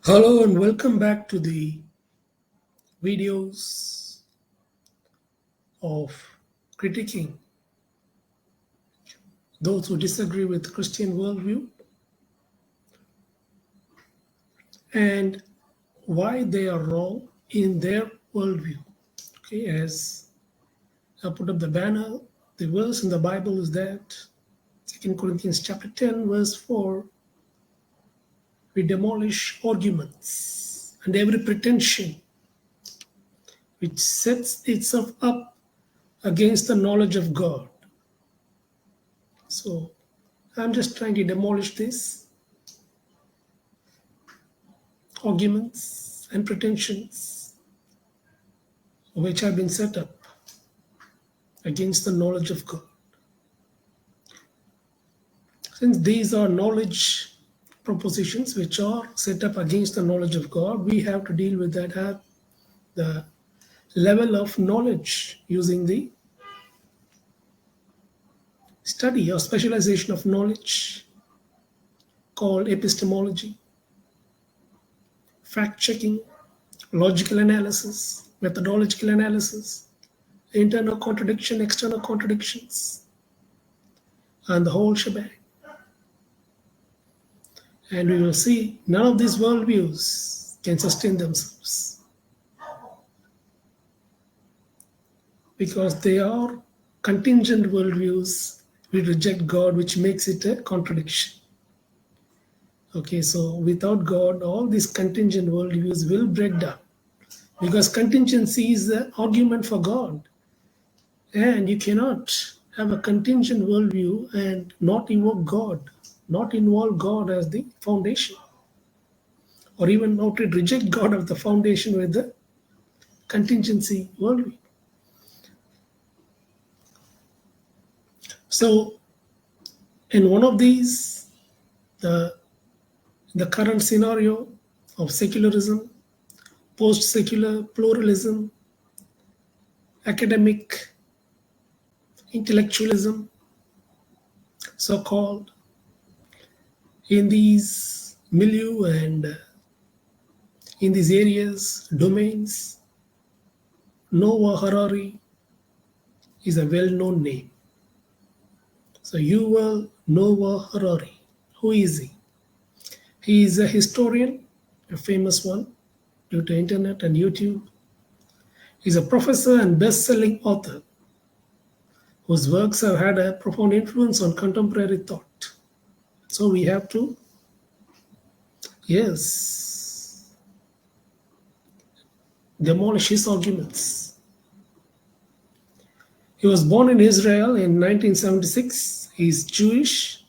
Hello and welcome back to the videos of critiquing those who disagree with Christian worldview and why they are wrong in their worldview. Okay, as I put up the banner, the verse in the Bible is that 2 Corinthians chapter 10, verse 4, we demolish arguments and every pretension which sets itself up against the knowledge of God. So I'm just trying to demolish this arguments and pretensions which have been set up against the knowledge of God. Since these are knowledge propositions which are set up against the knowledge of God, we have to deal with that at the level of knowledge using the study or specialization of knowledge called epistemology, fact checking, logical analysis, methodological analysis, internal contradiction, external contradictions, and the whole shebang. And we will see none of these worldviews can sustain themselves because they are contingent worldviews. We reject God, which makes it a contradiction. Okay, so without God, all these contingent worldviews will break down because contingency is the argument for God. And you cannot have a contingent worldview and not invoke God, not involve God as the foundation, or even outright reject God as the foundation with the contingency worldview. So, in one of these, the current scenario of secularism, post-secular pluralism, academic intellectualism, so-called, in these milieu and in these areas, domains, Noah Harari is a well-known name. So Yuval Noah Harari, who is he? He is a historian, a famous one due to internet and YouTube. He's a professor and best-selling author whose works have had a profound influence on contemporary thought. So we have to, yes, demolish his arguments. He was born in Israel in 1976. He is Jewish.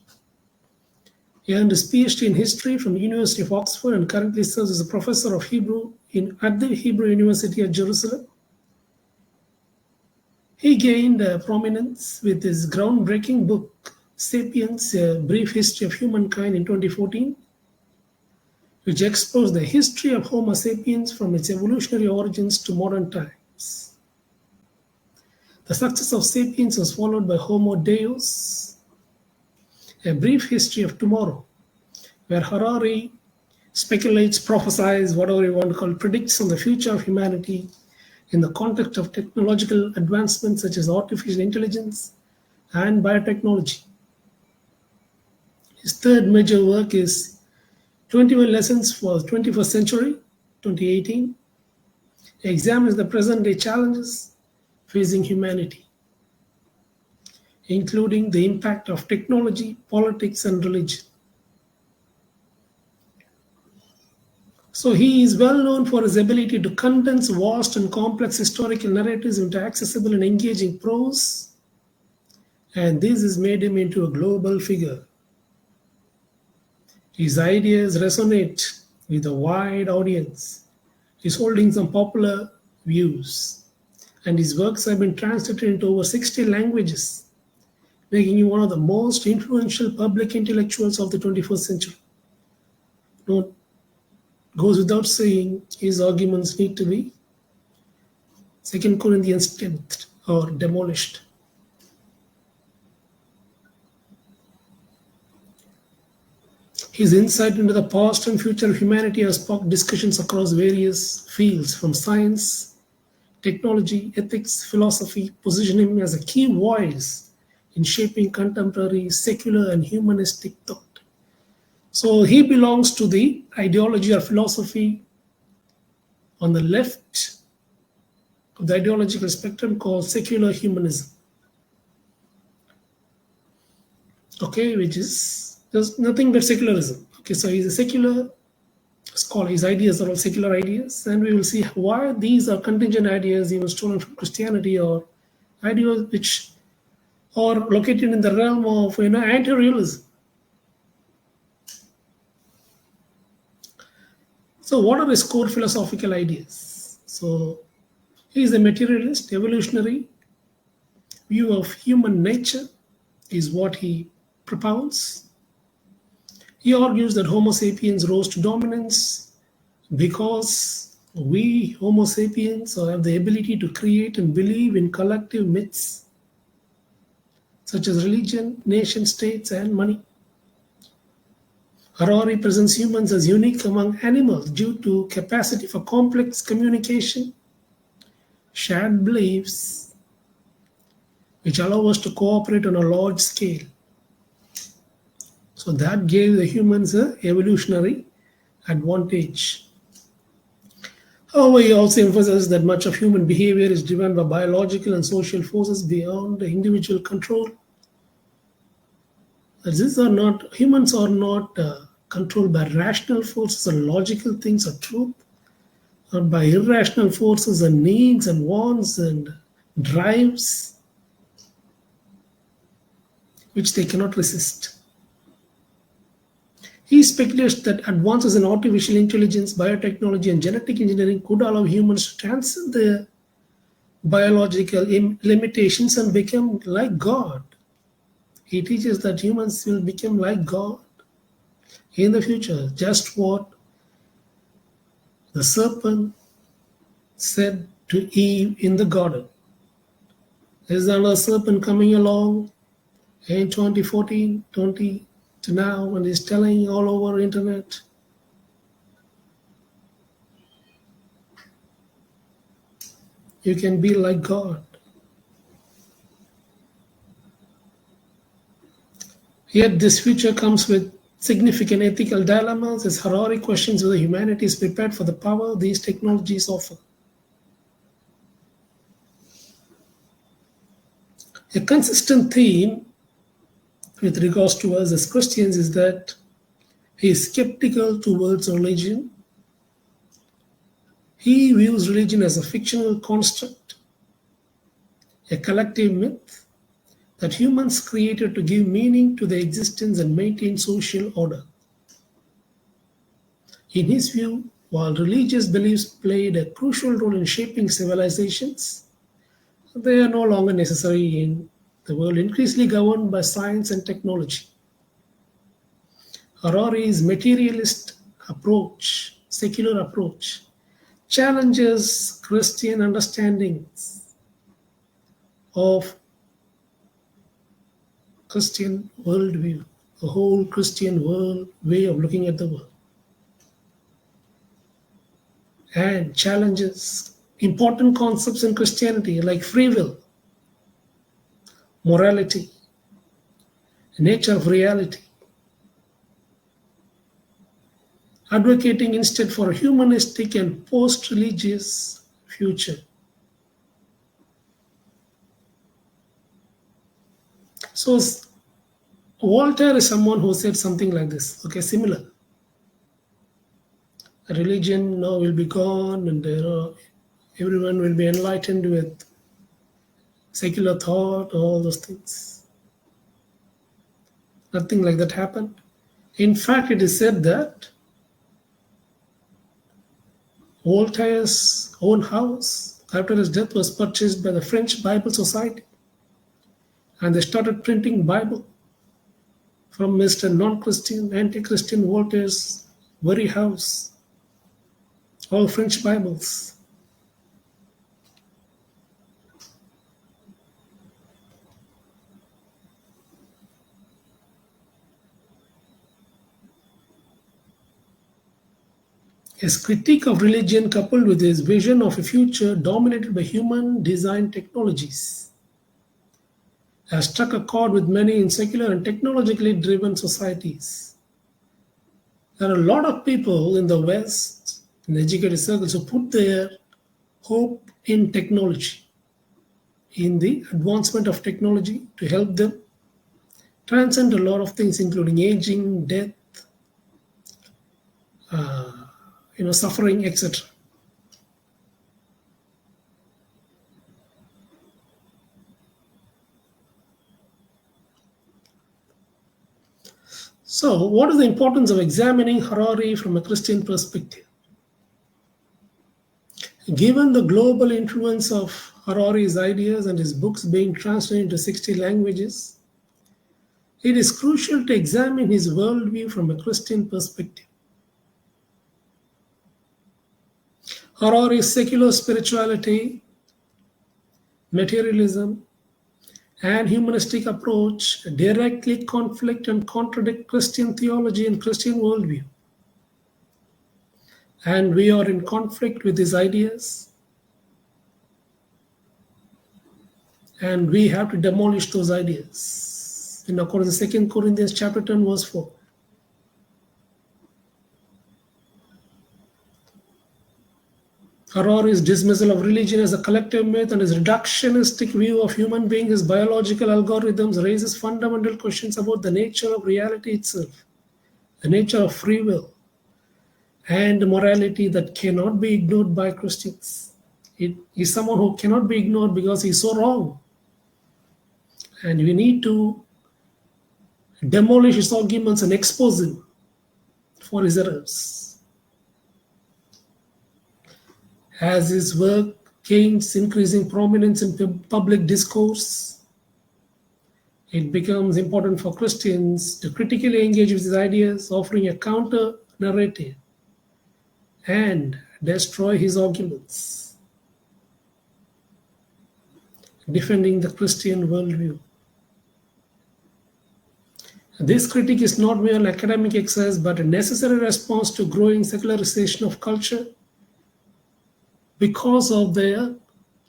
He earned his PhD in history from the University of Oxford and currently serves as a professor of Hebrew at the Hebrew University of Jerusalem. He gained prominence with his groundbreaking book, Sapiens, A Brief History of Humankind in 2014, which explores the history of Homo sapiens from its evolutionary origins to modern times. The success of Sapiens was followed by Homo Deus, A Brief History of Tomorrow, where Harari speculates, prophesies, whatever you want to call it, predicts on the future of humanity in the context of technological advancements such as artificial intelligence and biotechnology. His third major work is 21 Lessons for the 21st Century, 2018. It examines the present-day challenges facing humanity, including the impact of technology, politics, and religion. So he is well known for his ability to condense vast and complex historical narratives into accessible and engaging prose, and this has made him into a global figure. His ideas resonate with a wide audience. He's holding some popular views, and his works have been translated into over 60 languages, making him one of the most influential public intellectuals of the 21st century. No, goes without saying, his arguments need to be 2 Corinthians 10 or demolished. His insight into the past and future of humanity has sparked discussions across various fields, from science, technology, ethics, philosophy, positioning him as a key voice in shaping contemporary secular and humanistic thought. So he belongs to the ideology or philosophy on the left of the ideological spectrum called secular humanism. Okay, which is just nothing but secularism. Okay, so he's a secular scholar. His ideas are all secular ideas, and we will see why these are contingent ideas, even stolen from Christianity, or ideas which are located in the realm of anti-realism. So, what are his core philosophical ideas? So, he is a materialist, evolutionary view of human nature, is what he propounds. He argues that Homo sapiens rose to dominance because we, Homo sapiens, have the ability to create and believe in collective myths such as religion, nation states, and money. Harari presents humans as unique among animals due to capacity for complex communication, shared beliefs, which allow us to cooperate on a large scale. So that gave the humans an evolutionary advantage. However, he also emphasizes that much of human behavior is driven by biological and social forces beyond the individual control. That humans are not controlled by rational forces or logical things or truth, or by irrational forces and needs and wants and drives which they cannot resist. He speculates that advances in artificial intelligence, biotechnology, and genetic engineering could allow humans to transcend their biological limitations and become like God. He teaches that humans will become like God in the future, just what the serpent said to Eve in the garden. There's another serpent coming along in 2014, 20 to now, and he's telling all over internet, you can be like God. Yet this future comes with significant ethical dilemmas as Harari questions whether humanity is prepared for the power these technologies offer. A consistent theme with regards to us as Christians is that he is skeptical towards religion. He views religion as a fictional construct, a collective myth that humans created to give meaning to their existence and maintain social order. In his view, while religious beliefs played a crucial role in shaping civilizations, they are no longer necessary in the world increasingly governed by science and technology. Harari's materialist approach, secular approach, challenges Christian understandings of Christian worldview, the whole Christian world way of looking at the world, and challenges important concepts in Christianity like free will, morality, nature of reality, advocating instead for a humanistic and post-religious future. So Voltaire is someone who said something like this, okay, similar. Religion now will be gone and everyone will be enlightened with secular thought, all those things. Nothing like that happened. In fact, it is said that Voltaire's own house after his death was purchased by the French Bible Society, and they started printing Bible from Mr. Non-Christian, anti-Christian Voltaire's very house, all French Bibles. His critique of religion, coupled with his vision of a future dominated by human designed technologies, has struck a chord with many in secular and technologically driven societies. There are a lot of people in the West, in educated circles, who put their hope in technology, in the advancement of technology to help them transcend a lot of things, including aging, death, suffering, etc. So, what is the importance of examining Harari from a Christian perspective? Given the global influence of Harari's ideas and his books being translated into 60 languages, it is crucial to examine his worldview from a Christian perspective. Harari's secular spirituality, materialism, and humanistic approach directly conflict and contradict Christian theology and Christian worldview. And we are in conflict with his ideas, and we have to demolish those ideas. In accordance to 2 Corinthians chapter 10, verse 4. Harari's dismissal of religion as a collective myth and his reductionistic view of human beings as biological algorithms raises fundamental questions about the nature of reality itself, the nature of free will, and morality that cannot be ignored by Christians. It is someone who cannot be ignored because he's so wrong. And we need to demolish his arguments and expose him for his errors. As his work gains increasing prominence in public discourse, it becomes important for Christians to critically engage with his ideas, offering a counter narrative and destroy his arguments, defending the Christian worldview. This critique is not mere an academic exercise but a necessary response to growing secularization of culture because of their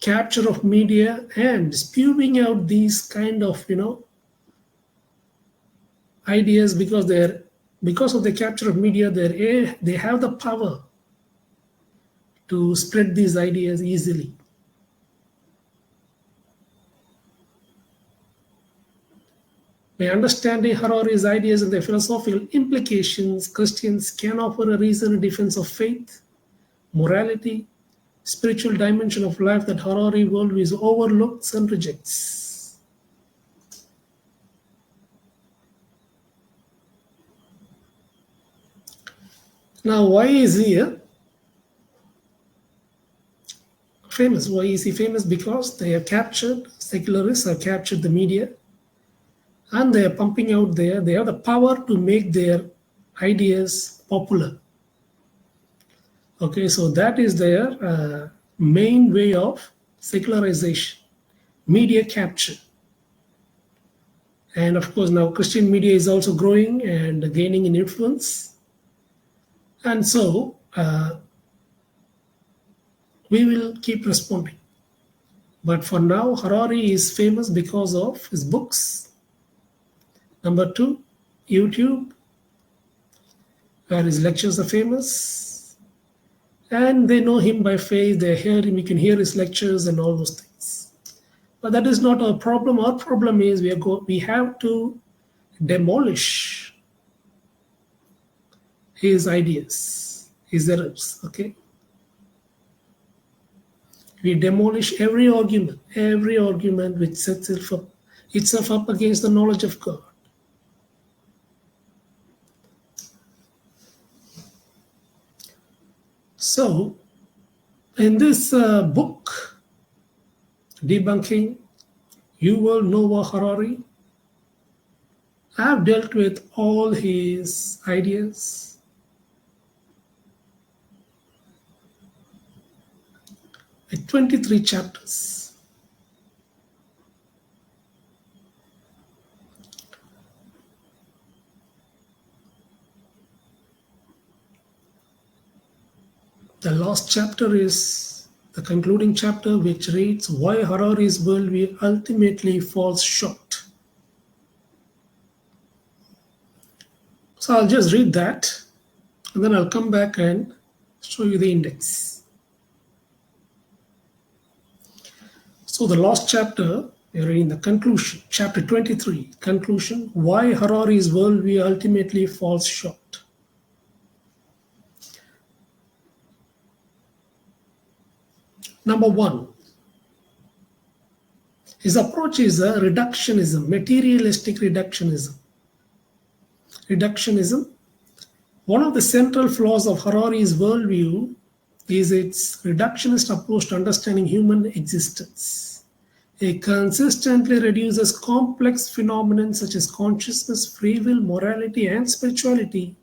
capture of media and spewing out these kind of ideas because of the capture of media they have the power to spread these ideas easily. By understanding Harari's ideas and their philosophical implications, Christians can offer a reasoned defense of faith, morality, spiritual dimension of life that Harari worldview overlooks and rejects. Now, why is he famous? Why is he famous? Because secularists have captured the media, and they are pumping out they have the power to make their ideas popular. Okay, so that is their main way of secularization, media capture. And of course, now Christian media is also growing and gaining in influence. And so we will keep responding. But for now, Harari is famous because of his books. Number 2, YouTube, where his lectures are famous. And they know him by face, they hear him, you can hear his lectures and all those things. But that is not our problem. Our problem is we have to demolish his ideas, his errors, okay? We demolish every argument which sets itself up against the knowledge of God. So, in this book, Debunking, Yuval Harari, I have dealt with all his ideas. With 23 chapters. The last chapter is the concluding chapter, which reads why Harari's worldview ultimately falls short. So I'll just read that and then I'll come back and show you the index. So the last chapter, we're reading the conclusion, chapter 23, conclusion, why Harari's worldview ultimately falls short. Number one, his approach is a reductionism, materialistic reductionism. Reductionism, one of the central flaws of Harari's worldview is its reductionist approach to understanding human existence. It consistently reduces complex phenomena such as consciousness, free will, morality, and spirituality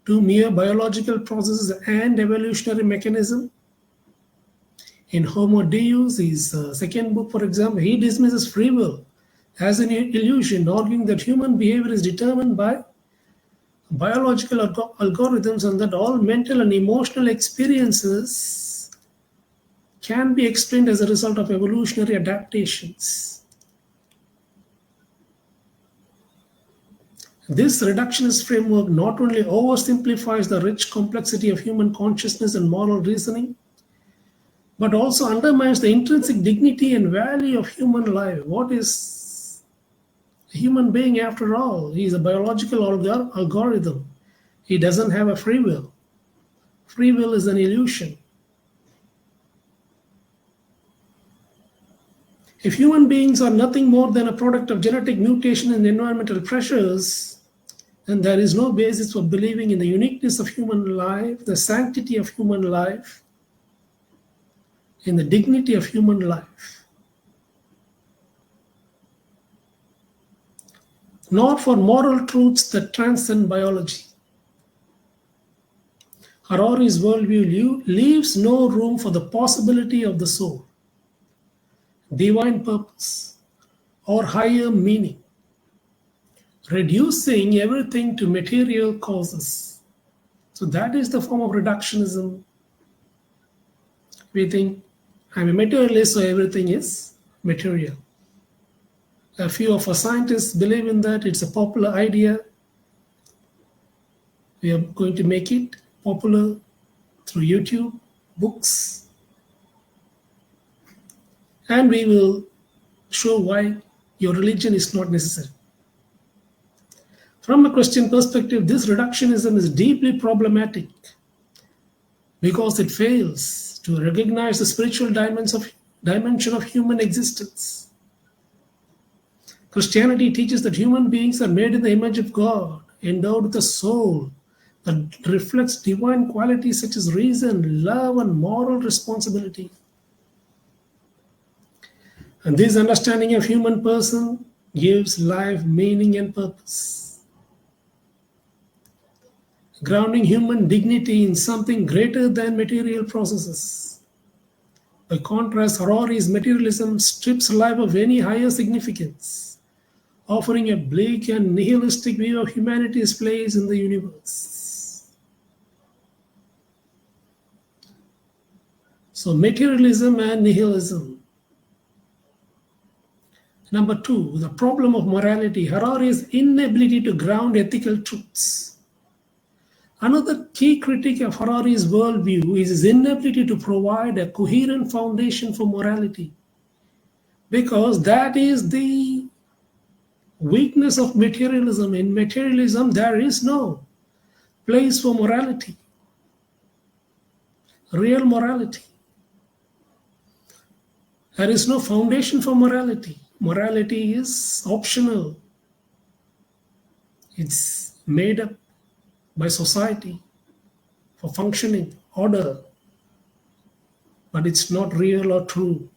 to mere biological processes and evolutionary mechanisms. In Homo Deus, his second book, for example, he dismisses free will as an illusion, arguing that human behavior is determined by biological algorithms and that all mental and emotional experiences can be explained as a result of evolutionary adaptations. This reductionist framework not only oversimplifies the rich complexity of human consciousness and moral reasoning, but also undermines the intrinsic dignity and value of human life. What is a human being after all? He is a biological algorithm. He doesn't have a free will. Free will is an illusion. If human beings are nothing more than a product of genetic mutation and environmental pressures, then there is no basis for believing in the uniqueness of human life, the sanctity of human life, in the dignity of human life, nor for moral truths that transcend biology. Harari's worldview leaves no room for the possibility of the soul, divine purpose, or higher meaning, reducing everything to material causes. So that is the form of reductionism. We think, I'm a materialist, so everything is material. A few of our scientists believe in that. It's a popular idea. We are going to make it popular through YouTube, books, and we will show why your religion is not necessary. From a Christian perspective, this reductionism is deeply problematic because it fails to recognize the spiritual dimension of human existence. Christianity teaches that human beings are made in the image of God, endowed with a soul that reflects divine qualities such as reason, love, and moral responsibility. And this understanding of human person gives life meaning and purpose, grounding human dignity in something greater than material processes. By contrast, Harari's materialism strips life of any higher significance, offering a bleak and nihilistic view of humanity's place in the universe. So, materialism and nihilism. Number two, the problem of morality. Harari's inability to ground ethical truths. Another key critique of Harari's worldview is his inability to provide a coherent foundation for morality, because that is the weakness of materialism. In materialism, there is no place for morality, real morality. There is no foundation for morality. Morality is optional. It's made up by society for functioning, order, but it's not real or true.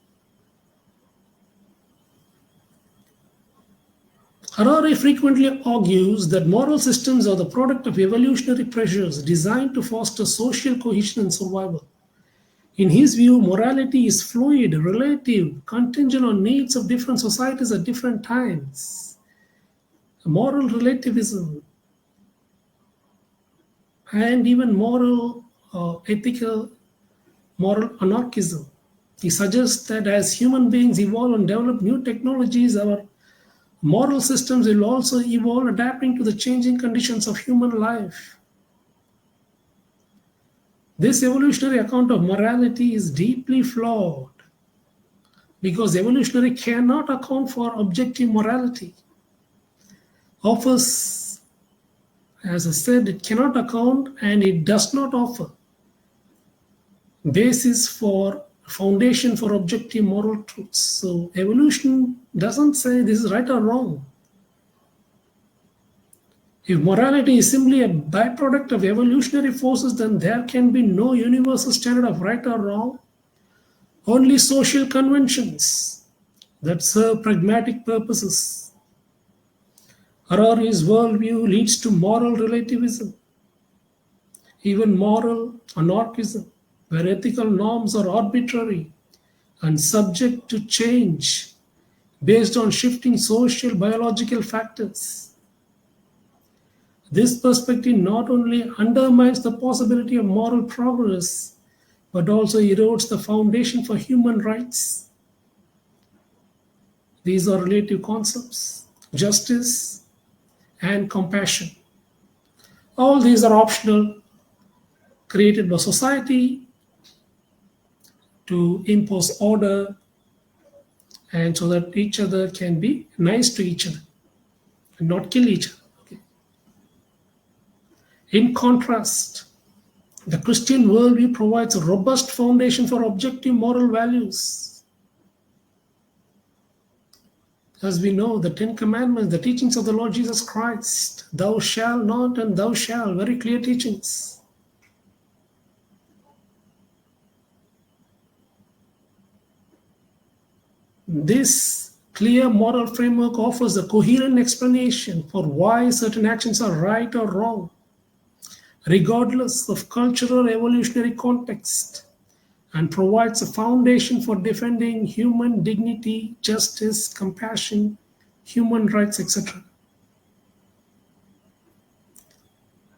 Harari frequently argues that moral systems are the product of evolutionary pressures designed to foster social cohesion and survival. In his view, morality is fluid, relative, contingent on needs of different societies at different times. Moral relativism and even moral or ethical moral anarchism. He suggests that as human beings evolve and develop new technologies, our moral systems will also evolve, adapting to the changing conditions of human life. This evolutionary account of morality is deeply flawed because evolutionary cannot account for objective morality. Offers, as I said, it cannot account and it does not offer basis for foundation for objective moral truths. So evolution doesn't say this is right or wrong. If morality is simply a byproduct of evolutionary forces, then there can be no universal standard of right or wrong, only social conventions that serve pragmatic purposes. Harari's worldview leads to moral relativism, even moral anarchism, where ethical norms are arbitrary and subject to change based on shifting social biological factors. This perspective not only undermines the possibility of moral progress, but also erodes the foundation for human rights. These are relative concepts: justice and compassion. All these are optional, created by society to impose order and so that each other can be nice to each other and not kill each other. Okay. In contrast, the Christian worldview provides a robust foundation for objective moral values. As we know, the Ten Commandments, the teachings of the Lord Jesus Christ, thou shalt not and thou shalt, very clear teachings. This clear moral framework offers a coherent explanation for why certain actions are right or wrong, regardless of cultural or evolutionary context, and provides a foundation for defending human dignity, justice, compassion, human rights, etc.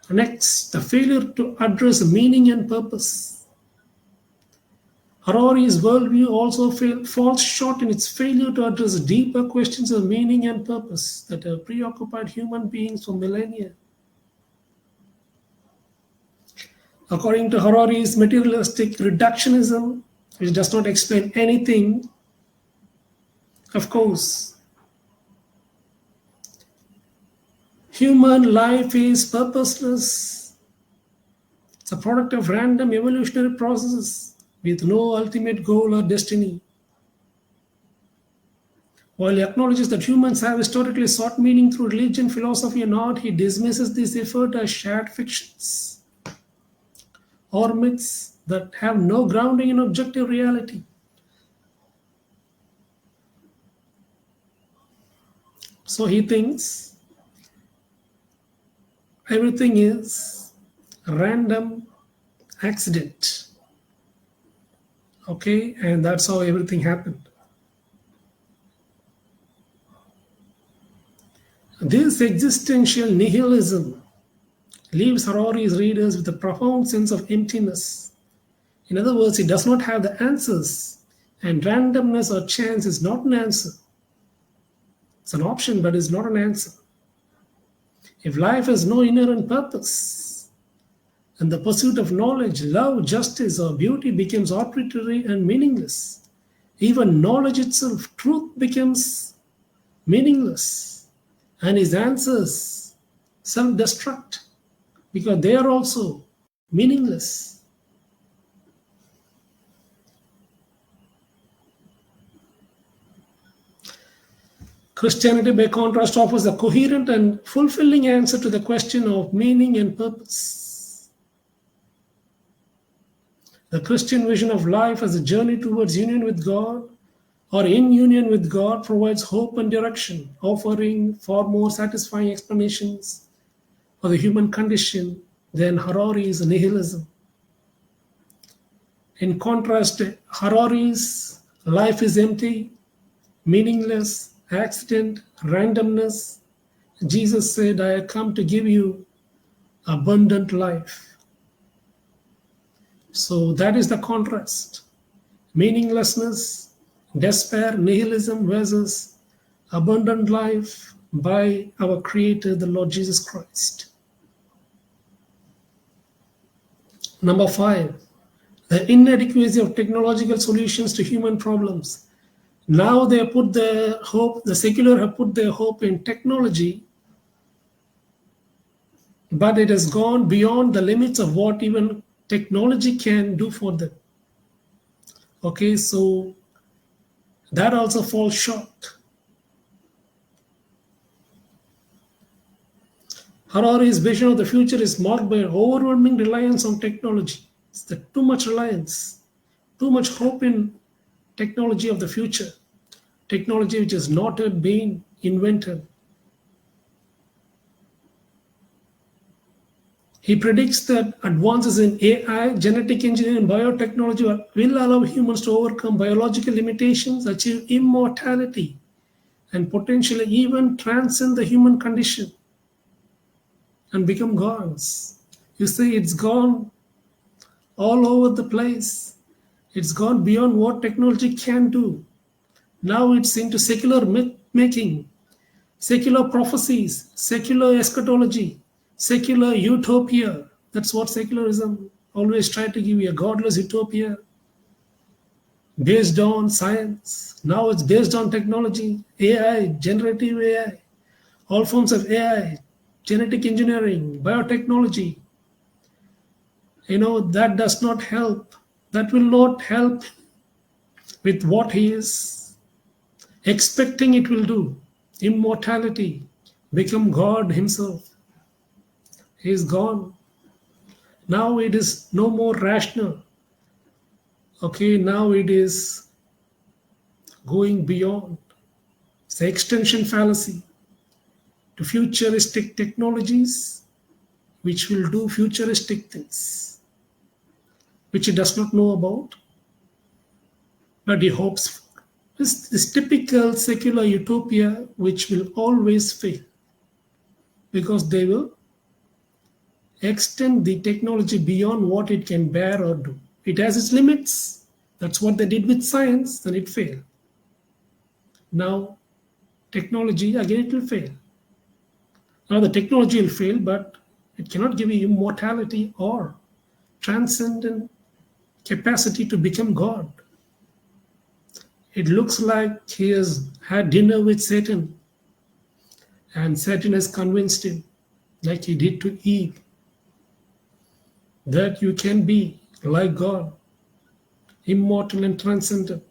Next, the failure to address meaning and purpose. Harari's worldview also falls short in its failure to address deeper questions of meaning and purpose that have preoccupied human beings for millennia. According to Harari's materialistic reductionism, which does not explain anything, of course, human life is purposeless. It's a product of random evolutionary processes with no ultimate goal or destiny. While he acknowledges that humans have historically sought meaning through religion, philosophy, and art, he dismisses this effort as shared fictions or myths that have no grounding in objective reality. So he thinks everything is random accident. Okay, and that's how everything happened. This existential nihilism leaves Harari's readers with a profound sense of emptiness. In other words, he does not have the answers, and randomness or chance is not an answer. It's an option, but it's not an answer. If life has no inherent purpose, and the pursuit of knowledge, love, justice, or beauty becomes arbitrary and meaningless, even knowledge itself, truth, becomes meaningless, and his answers self-destruct because they are also meaningless. Christianity, by contrast, offers a coherent and fulfilling answer to the question of meaning and purpose. The Christian vision of life as a journey towards union with God or in union with God provides hope and direction, offering far more satisfying explanations for the human condition than Harari's nihilism. In contrast, Harari's life is empty, meaningless, accident, randomness. Jesus said, I have come to give you abundant life. So that is the contrast. Meaninglessness, despair, nihilism versus abundant life by our Creator, the Lord Jesus Christ. Number 5, the inadequacy of technological solutions to human problems. Now they put their hope, the secular have put their hope in technology, but it has gone beyond the limits of what even technology can do for them. Okay, so that also falls short. Harari's vision of the future is marked by an overwhelming reliance on technology. It's the too much reliance, too much hope in technology of the future, technology which has not yet been invented. He predicts that advances in AI, genetic engineering, and biotechnology will allow humans to overcome biological limitations, achieve immortality, and potentially even transcend the human condition and become gods. You see, it's gone all over the place. It's gone beyond what technology can do. Now it's into secular myth making, secular prophecies, secular eschatology, secular utopia. That's what secularism always tried to give you, a godless utopia based on science. Now it's based on technology, AI, generative AI, all forms of AI, genetic engineering, biotechnology. That does not help. That will not help with what he is expecting it will do. Immortality, become God himself. He is gone. Now it is no more rational. Okay, now it is going beyond. It's the extension fallacy to futuristic technologies which will do futuristic things, which he does not know about, but he hopes for. This typical secular utopia which will always fail because they will extend the technology beyond what it can bear or do. It has its limits. That's what they did with science, then it failed. Now, technology, again, it will fail. Now, the technology will fail, but it cannot give you immortality or transcendent capacity to become God. It looks like he has had dinner with Satan, and Satan has convinced him, like he did to Eve, that you can be like God, immortal and transcendent.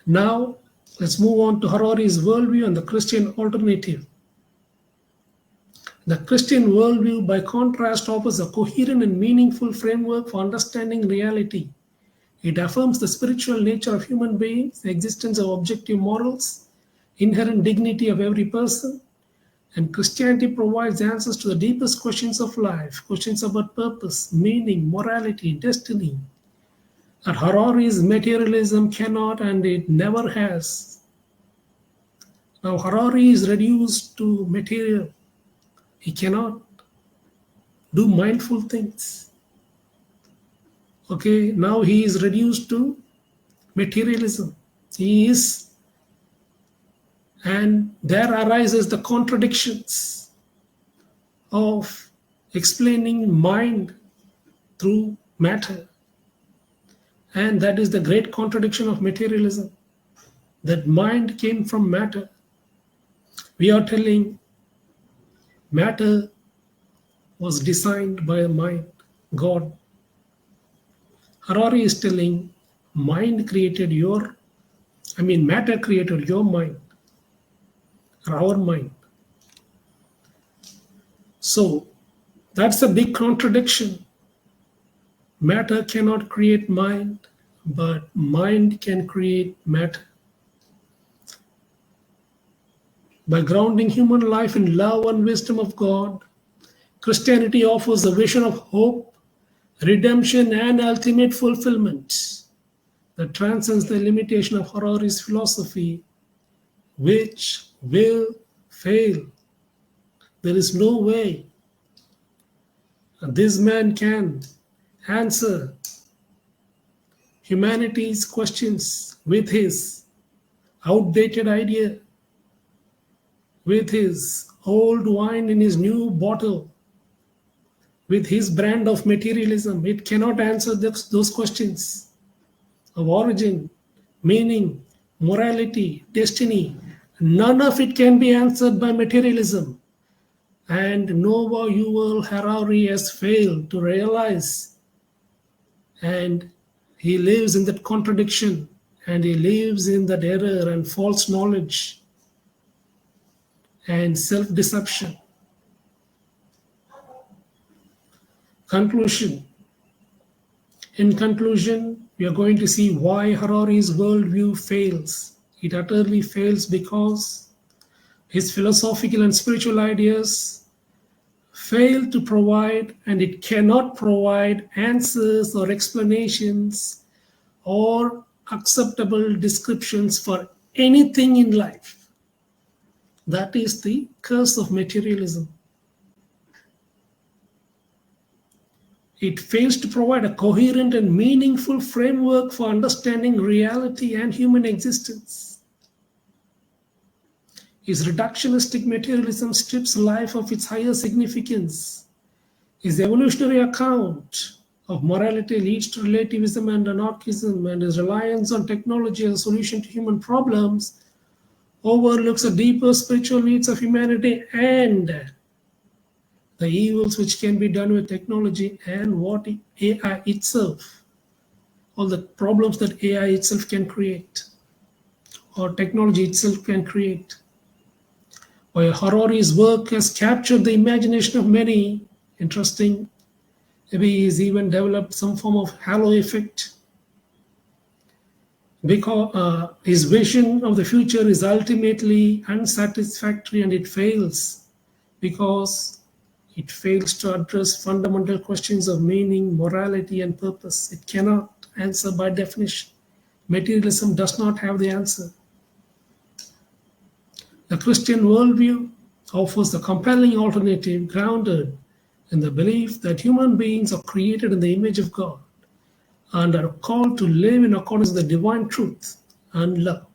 Now, let's move on to Harari's worldview and the Christian alternative. The Christian worldview, by contrast, offers a coherent and meaningful framework for understanding reality. It affirms the spiritual nature of human beings, the existence of objective morals, inherent dignity of every person, and Christianity provides answers to the deepest questions of life, questions about purpose, meaning, morality, destiny, that Harari's materialism cannot and it never has. Now, Harari is reduced to material. He cannot do mindful things. Okay, now he is reduced to materialism. He is, and there arises the contradictions of explaining mind through matter. And that is the great contradiction of materialism, that mind came from matter. We are telling matter was designed by the mind, God. Harari is telling matter created your mind, or our mind. So that's a big contradiction. Matter cannot create mind, but mind can create matter. By grounding human life in love and wisdom of God, Christianity offers a vision of hope, redemption, and ultimate fulfillment. that transcends the limitation of Harari's philosophy, which will fail. There is no way this man can answer humanity's questions with his outdated idea, with his old wine in his new bottle, with his brand of materialism. It cannot answer those questions of origin, meaning, morality, destiny. None of it can be answered by materialism. And Nova Yuval Harari has failed to realize. And he lives in that contradiction, and he lives in that error and false knowledge and self-deception. Conclusion. In conclusion, we are going to see why Harari's worldview fails. It utterly fails because his philosophical and spiritual ideas fail to provide, and it cannot provide, answers or explanations or acceptable descriptions for anything in life. That is the curse of materialism. It fails to provide a coherent and meaningful framework for understanding reality and human existence. His reductionistic materialism strips life of its higher significance. His evolutionary account of morality leads to relativism and anarchism, and his reliance on technology as a solution to human problems overlooks the deeper spiritual needs of humanity and the evils which can be done with technology and what AI itself, all the problems that AI itself can create or technology itself can create. While Harari's work has captured the imagination of many, interesting, maybe he's even developed some form of halo effect, because his vision of the future is ultimately unsatisfactory, and it fails because it fails to address fundamental questions of meaning, morality, and purpose. It cannot answer by definition. Materialism does not have the answer. The Christian worldview offers a compelling alternative grounded in the belief that human beings are created in the image of God and are called to live in accordance with the divine truth and love.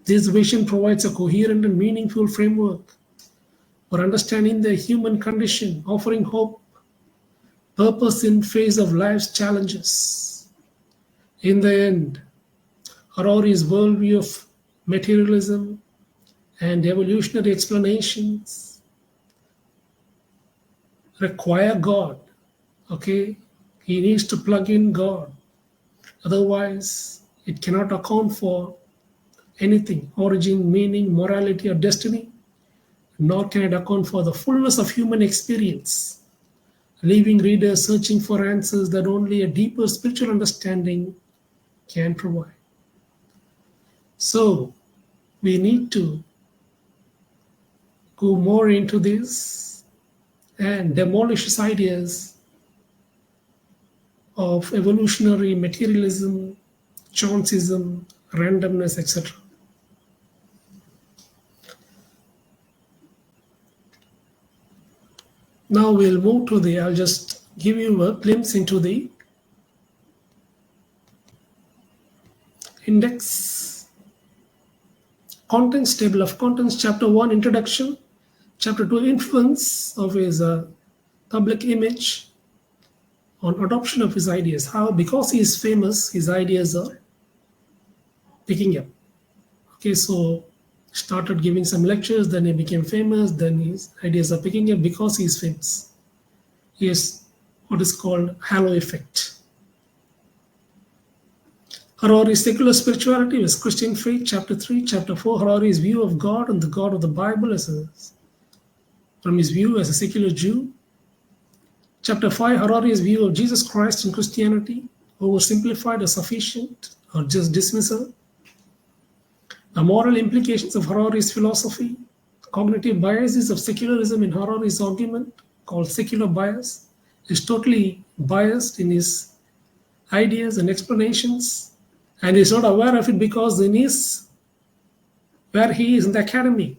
This vision provides a coherent and meaningful framework for understanding the human condition, offering hope, purpose in face of life's challenges. In the end, Harari's worldview of materialism and evolutionary explanations require God. Okay, he needs to plug in God. Otherwise, it cannot account for anything, origin, meaning, morality, or destiny, nor can it account for the fullness of human experience, leaving readers searching for answers that only a deeper spiritual understanding can provide. So, we need to go more into this and demolish his ideas of evolutionary materialism, chanceism, randomness, etc. Now we'll move to I'll just give you a glimpse into the index contents, table of contents, chapter 1, introduction, chapter 2, influence of his public image on adoption of his ideas. How, because he is famous, his ideas are picking up. Okay, so started giving some lectures, then he became famous, then his ideas are picking up because he is famous. He has what is called halo effect. Harari's secular spirituality was Christian faith, chapter 3, chapter 4, Harari's view of God and the God of the Bible from his view as a secular Jew. Chapter 5, Harari's view of Jesus Christ in Christianity, oversimplified or sufficient or just dismissal. The moral implications of Harari's philosophy, cognitive biases of secularism in Harari's argument, called secular bias, is totally biased in his ideas and explanations, and is not aware of it because in his where he is in the academy.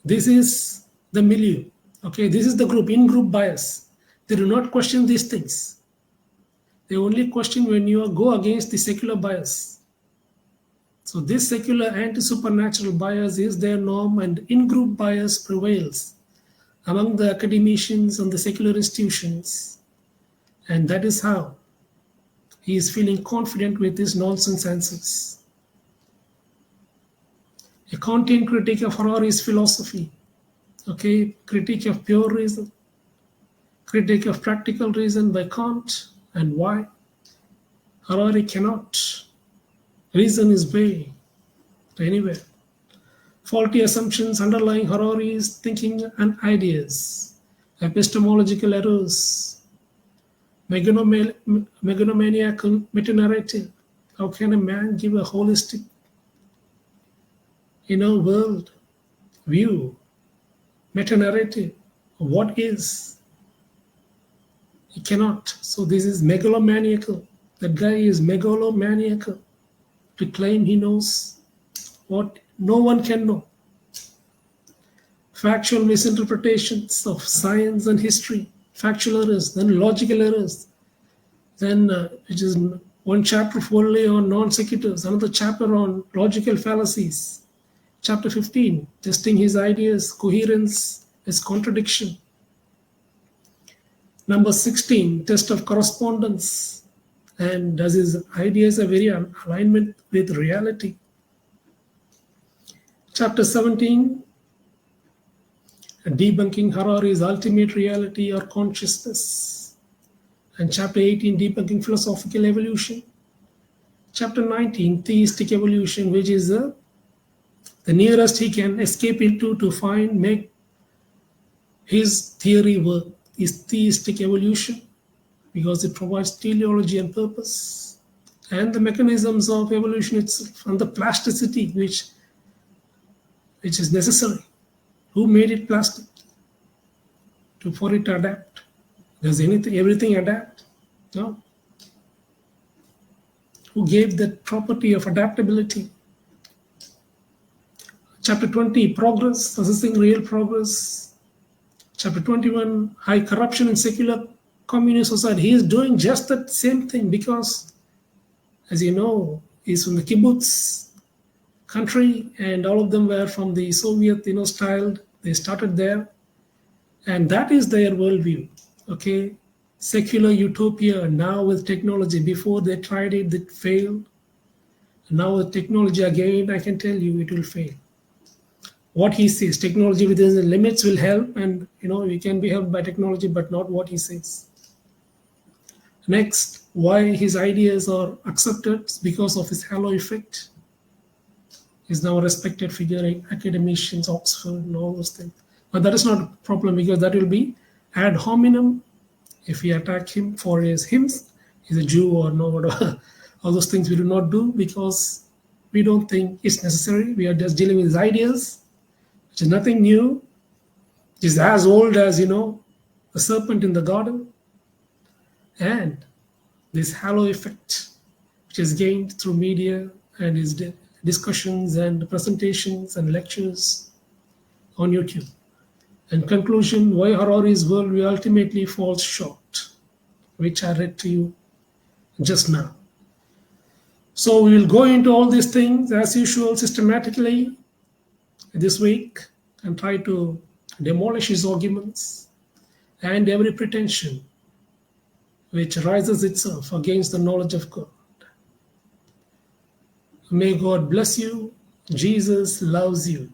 This is the milieu. Okay, this is the group, in-group bias. They do not question these things. They only question when you go against the secular bias. So this secular anti-supernatural bias is their norm, and in-group bias prevails among the academicians and the secular institutions. And that is how he is feeling confident with his nonsense answers. A Kantian critique of Harari's philosophy, okay, critique of pure reason, critique of practical reason by Kant, and why Harari cannot. Reason is way anywhere. Faulty assumptions underlying Harari's thinking and ideas, epistemological errors, megalomaniacal meta-narrative. How can a man give a holistic world view, meta-narrative of what is? He cannot. So this is megalomaniacal. That guy is megalomaniacal to claim he knows what no one can know. Factual misinterpretations of science and history, factual errors, then logical errors, then which is one chapter fully on non sequiturs, another chapter on logical fallacies. Chapter 15, testing his ideas, coherence is contradiction. Number 16, test of correspondence, and does his ideas have very alignment with reality. Chapter 17, debunking Harari's ultimate reality or consciousness. And chapter 18, debunking philosophical evolution. Chapter 19, theistic evolution, which is the nearest he can escape into to make his theory work, is theistic evolution, because it provides teleology and purpose, and the mechanisms of evolution itself, and the plasticity which is necessary. Who made it plastic? For it to adapt. Does everything adapt? No. Who gave that property of adaptability? Chapter 20, progress, assessing real progress. Chapter 21, high corruption in secular communist society. He is doing just that same thing because, as you know, he's from the kibbutz country, and all of them were from the Soviet, style. They started there, and that is their worldview. Okay, secular utopia now with technology. Before they tried it, it failed. Now with technology again, I can tell you it will fail. What he says, technology within the limits will help, and we can be helped by technology, but not what he says. Next, why his ideas are accepted because of his halo effect. He's now a respected figure in academicians, Oxford, and all those things. But that is not a problem because that will be ad hominem if we attack him for his hymns. He's a Jew or no, whatever. All those things we do not do because we don't think it's necessary. We are just dealing with his ideas, which is nothing new. It is as old as, the serpent in the garden. And this halo effect, which is gained through media and his discussions and presentations and lectures on YouTube. And conclusion, why Harari's worldview ultimately falls short, which I read to you just now. So we will go into all these things as usual systematically this week and try to demolish his arguments and every pretension which rises itself against the knowledge of God. May God bless you. Jesus loves you.